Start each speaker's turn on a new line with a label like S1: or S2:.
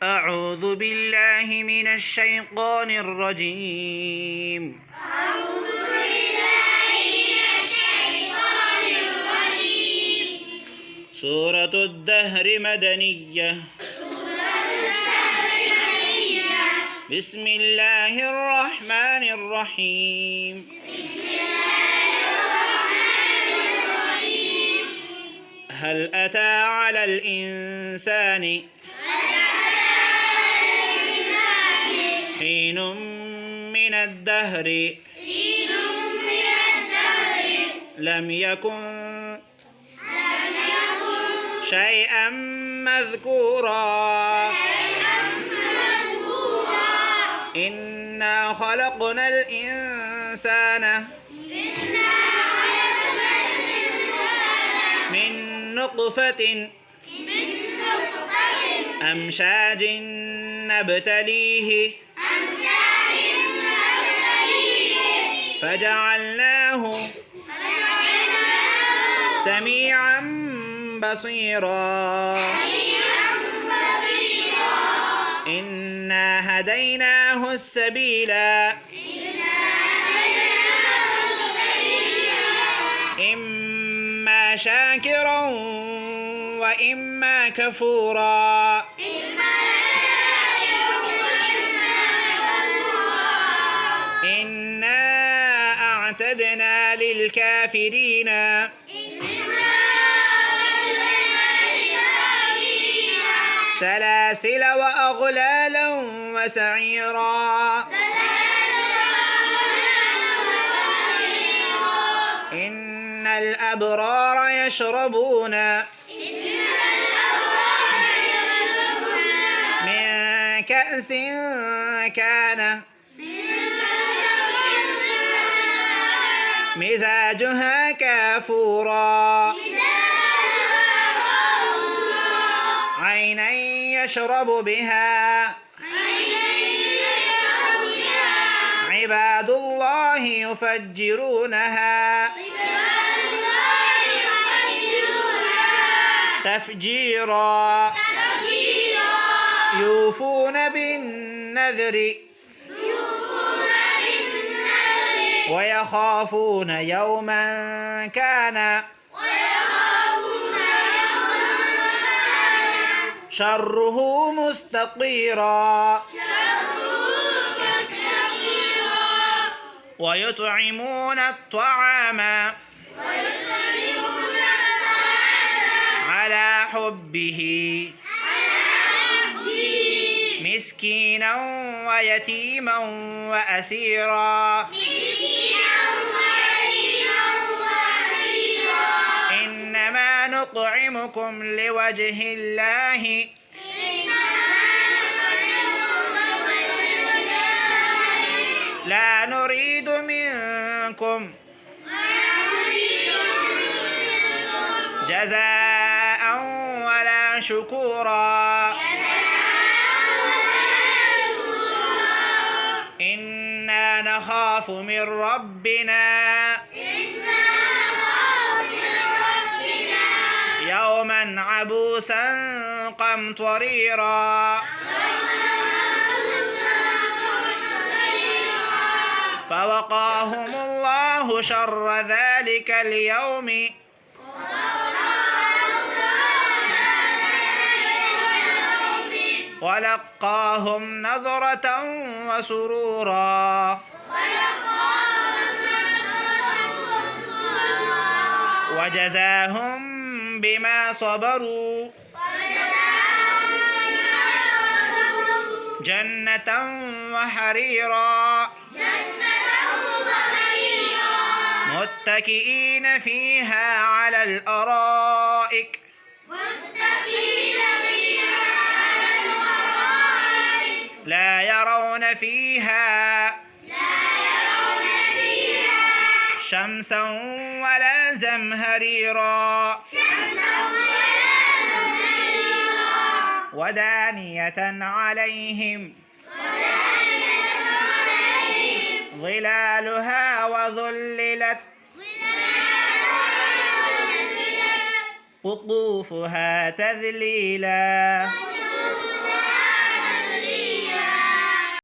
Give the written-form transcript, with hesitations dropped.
S1: أعوذ بالله من الشيطان الرجيم.
S2: أعوذ بالله من الشيطان الرجيم.
S1: سورة الدهر مدنية. بسم الله الرحمن الرحيم. هل أتى على الإنسان حين من الدهر لم يكن شيئا مذكورا إنا خلقنا الإنسان من نطفة أمشاج نبتليه فجعلناه سميعا بصيرا إنا هديناه السبيل إما شاكرا وإما كفورا إنا أعتدنا للكافرين سلاسل وأغلالا وسعيرا إن الأبرار يشربون من كأس كان مزاجها كافورا عينا يشرب بها عباد الله يفجرونها تفجيرا يوفون بالنذر ويخافون يوما كان شره مستطيرا ويطعمون الطعام على حبه مسكينا ويتيما وأسيرا إنما نطعمكم لوجه الله لا نريد منكم جزاء ولا شكورا إنا نخاف من ربنا يوما عبوسا قمطريرا فوقاهم الله شر ذلك اليوم ولقاهم نظرة وسرورا وجزاهم بما صبروا جنة وحريرا متكئين فيها على الأرائك لا يرون فيها شمسا ولا زمهريرا ودانية عليهم ظلالها وظللت قطوفها تذليلا